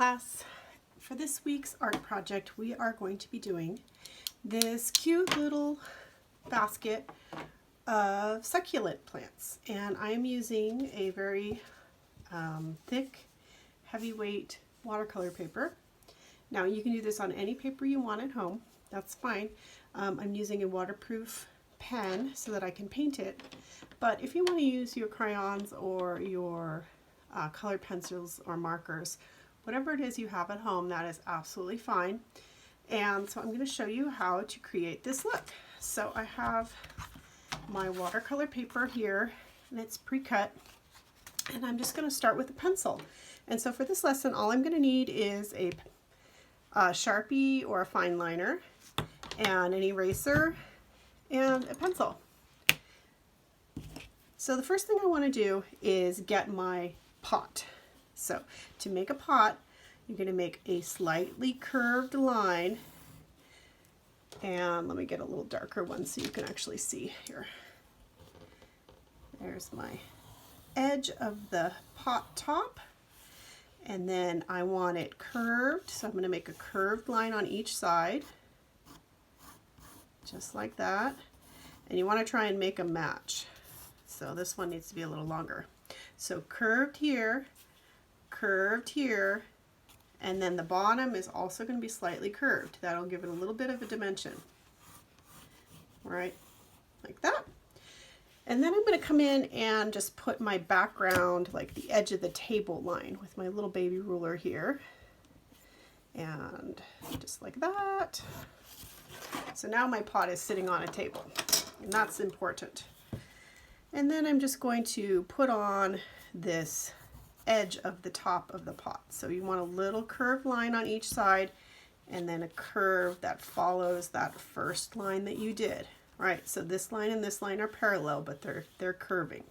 class. For this week's art project, we are going to be doing this cute little basket of succulent plants. And I'm using a very thick, heavyweight watercolor paper. Now you can do this on any paper you want at home. That's fine. I'm using a waterproof pen so that I can paint it. But if you want to use your crayons or your colored pencils or markers, whatever it is you have at home, that is absolutely fine. And so I'm going to show you how to create this look. So I have my watercolor paper here, and it's pre-cut, and I'm just going to start with a pencil. And so for this lesson, all I'm going to need is a Sharpie or a fine liner and an eraser and a pencil. So the first thing I want to do is get my pot. So to make a pot, you're going to make a slightly curved line, and let me get a little darker one so you can actually see here. There's my edge of the pot top, and then I want it curved, so I'm going to make a curved line on each side, just like that. And you want to try and make a match. So this one needs to be a little longer. So curved here, and then the bottom is also going to be slightly curved. That'll give it a little bit of a dimension. Right, like that. And then I'm going to come in and just put my background, like the edge of the table line, with my little baby ruler here. And just like that. So now my pot is sitting on a table, and that's important. And then I'm just going to put on this edge of the top of the pot. So you want a little curved line on each side, and then a curve that follows that first line that you did. Right, so this line and this line are parallel, but they're curving.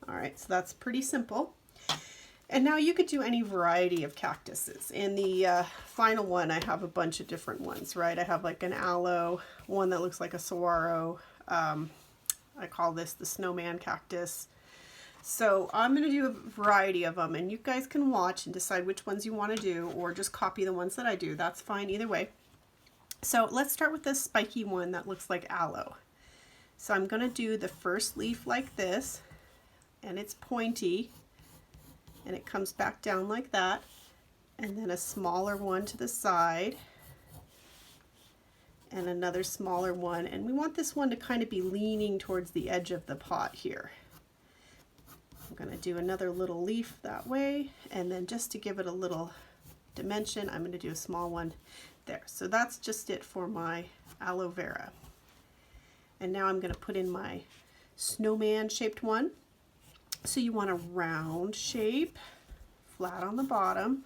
All right, so that's pretty simple. And now you could do any variety of cactuses. In the final one, I have a bunch of different ones, right? I have like an aloe, one that looks like a saguaro. I call this the snowman cactus. So I'm going to do a variety of them, and you guys can watch and decide which ones you want to do, or just copy the ones that I do. That's fine either way. So let's start with this spiky one that looks like aloe. So I'm going to do the first leaf like this, and it's pointy, and it comes back down like that, and then a smaller one to the side, and another smaller one, and we want this one to kind of be leaning towards the edge of the pot here. I'm going to do another little leaf that way, and then just to give it a little dimension, I'm going to do a small one there. So that's just it for my aloe vera. And now I'm going to put in my snowman shaped one. So you want a round shape, flat on the bottom,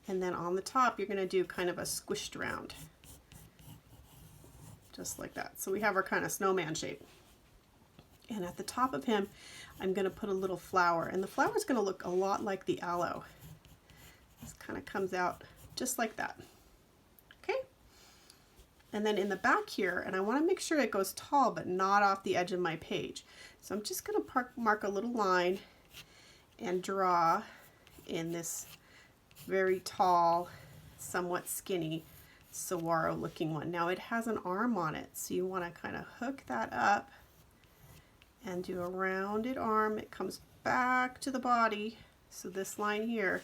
and then on the top you're going to do kind of a squished round. Just like that. So we have our kind of snowman shape. And at the top of him, I'm going to put a little flower. And the flower is going to look a lot like the aloe. This kind of comes out just like that. Okay? And then in the back here, and I want to make sure it goes tall, but not off the edge of my page. So I'm just going to mark a little line and draw in this very tall, somewhat skinny saguaro looking one. Now it has an arm on it, so you want to kind of hook that up and do a rounded arm. It comes back to the body, so this line here,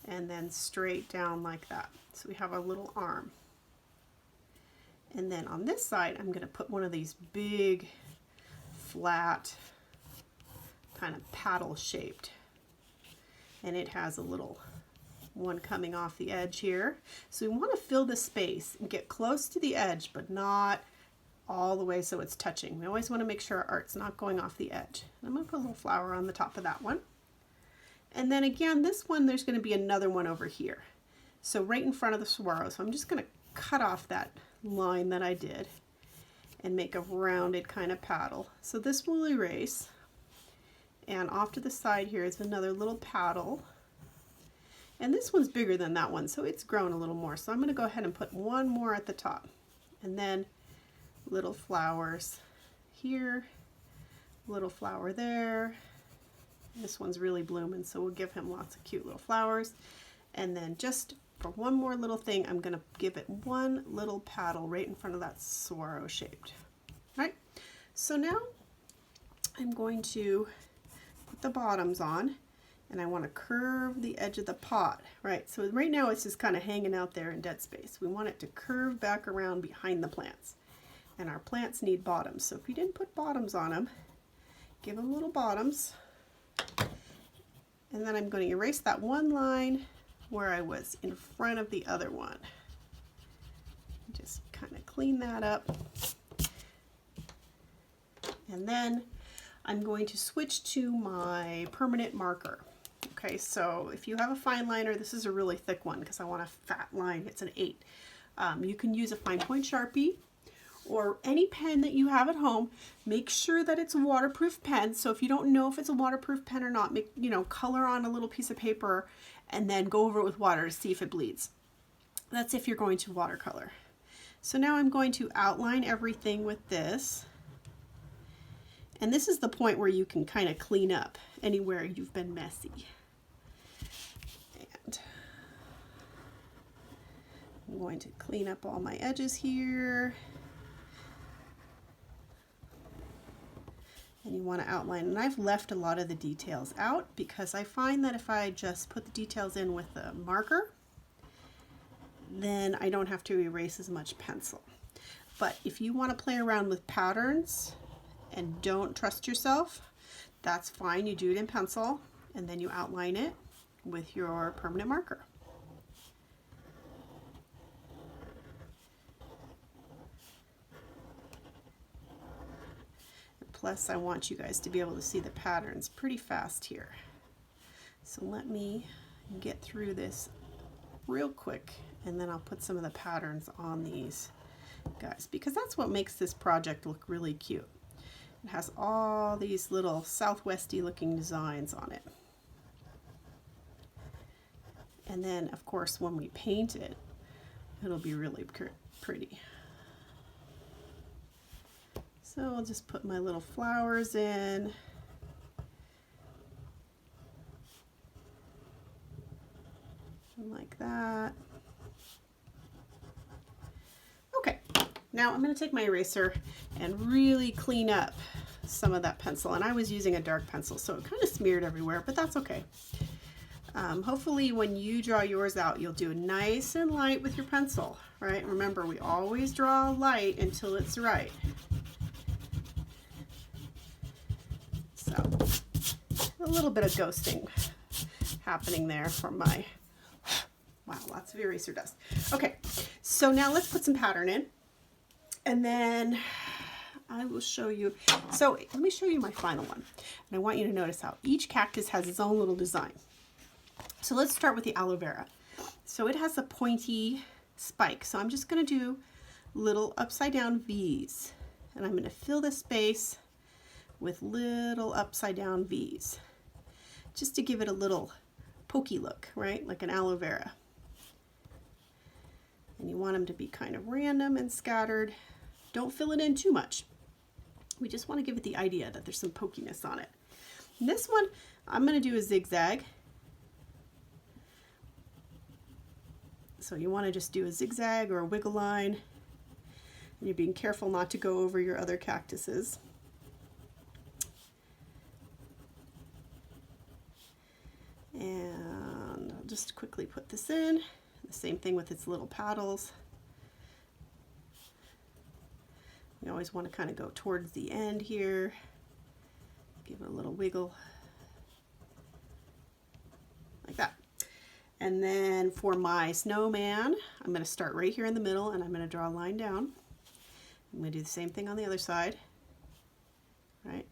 and then straight down like that. So we have a little arm. And then on this side, I'm going to put one of these big, flat, kind of paddle shaped. And it has a little one coming off the edge here. So we want to fill the space and get close to the edge, but not all the way so it's touching. We always want to make sure our art's not going off the edge. And I'm going to put a little flower on the top of that one. And then again, this one, there's going to be another one over here. So right in front of the saguaro. So I'm just going to cut off that line that I did and make a rounded kind of paddle. So this will erase. And off to the side here is another little paddle. And this one's bigger than that one, so it's grown a little more. So I'm going to go ahead and put one more at the top. And then little flowers here, little flower there, This one's really blooming, so we'll give him lots of cute little flowers. And then just for one more little thing, I'm going to give it one little paddle right in front of that swirl shaped. Right? So now I'm going to put the bottoms on, and I want to curve the edge of the pot. Right? So right now it's just kind of hanging out there in dead space. We want it to curve back around behind the plants. And our plants need bottoms. So if you didn't put bottoms on them, give them little bottoms. And then I'm going to erase that one line where I was in front of the other one. Just kind of clean that up. And then I'm going to switch to my permanent marker. Okay, so if you have a fine liner, this is a really thick one because I want a fat line. It's an 8. You can use a fine point Sharpie or any pen that you have at home. Make sure that it's a waterproof pen. So if you don't know if it's a waterproof pen or not, make, color on a little piece of paper and then go over it with water to see if it bleeds. That's if you're going to watercolor. So now I'm going to outline everything with this. And this is the point where you can kind of clean up anywhere you've been messy. And I'm going to clean up all my edges here. And you want to outline, and I've left a lot of the details out because I find that if I just put the details in with a marker, then I don't have to erase as much pencil. But if you want to play around with patterns and don't trust yourself, that's fine. You do it in pencil and then you outline it with your permanent marker. Plus, I want you guys to be able to see the patterns pretty fast here. So let me get through this real quick, and then I'll put some of the patterns on these guys, because that's what makes this project look really cute. It has all these little southwesty looking designs on it. And then, of course, when we paint it, it'll be really pretty. So I'll just put my little flowers in. Like that. Okay, now I'm going to take my eraser and really clean up some of that pencil. And I was using a dark pencil, so it kind of smeared everywhere, but that's okay. Hopefully when you draw yours out, you'll do nice and light with your pencil, right? Remember, we always draw light until it's right. So a little bit of ghosting happening there for my, wow, lots of eraser dust. Okay, so now let's put some pattern in, and then I will show you. So let me show you my final one. And I want you to notice how each cactus has its own little design. So let's start with the aloe vera. So it has a pointy spike. So I'm just going to do little upside down V's, and I'm going to fill the space with little upside down V's, just to give it a little pokey look, right? Like an aloe vera. And you want them to be kind of random and scattered. Don't fill it in too much. We just want to give it the idea that there's some pokiness on it. And this one, I'm going to do a zigzag. So you want to just do a zigzag or a wiggle line. And you're being careful not to go over your other cactuses. And I'll just quickly put this in. The same thing with its little paddles. You always want to kind of go towards the end here. Give it a little wiggle. Like that. And then for my snowman, I'm going to start right here in the middle, and I'm going to draw a line down. I'm going to do the same thing on the other side. Right?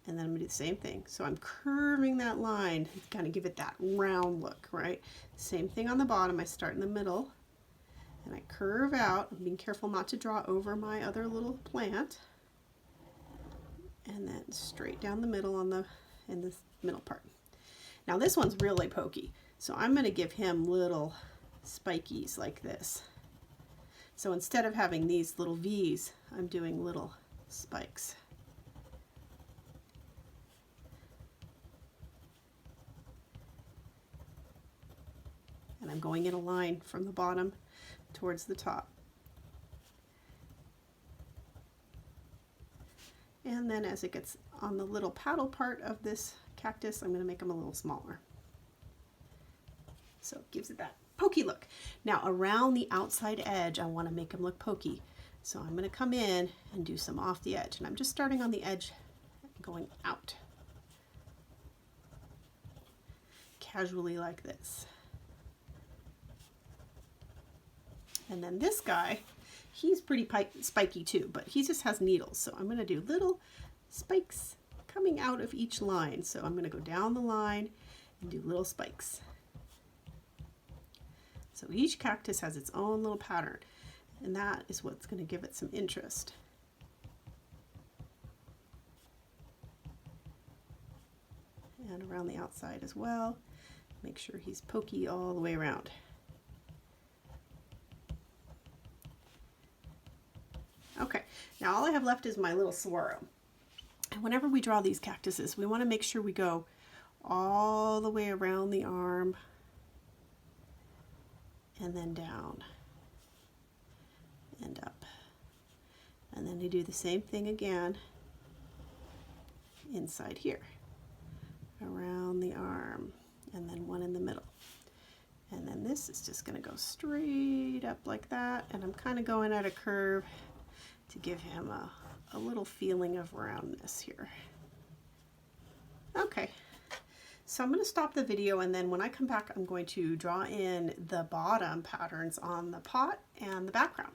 And then I'm going to do the same thing. So I'm curving that line to kind of give it that round look, right? Same thing on the bottom. I start in the middle and I curve out. I'm being careful not to draw over my other little plant. And then straight down the middle in this middle part. Now this one's really pokey. So I'm going to give him little spikies like this. So instead of having these little V's, I'm doing little spikes. I'm going in a line from the bottom towards the top. And then as it gets on the little paddle part of this cactus, I'm going to make them a little smaller. So it gives it that pokey look. Now around the outside edge, I want to make them look pokey. So I'm going to come in and do some off the edge. And I'm just starting on the edge, going out. Casually like this. And then this guy, he's pretty spiky too, but he just has needles. So I'm going to do little spikes coming out of each line. So I'm going to go down the line and do little spikes. So each cactus has its own little pattern, and that is what's going to give it some interest. And around the outside as well. Make sure he's pokey all the way around. Okay, now all I have left is my little swirl. And whenever we draw these cactuses, we want to make sure we go all the way around the arm and then down and up. And then you do the same thing again inside here, around the arm, and then one in the middle. And then this is just going to go straight up like that, and I'm kind of going at a curve to give him a little feeling of roundness here. Okay, so I'm going to stop the video, and then when I come back I'm going to draw in the bottom patterns on the pot and the background.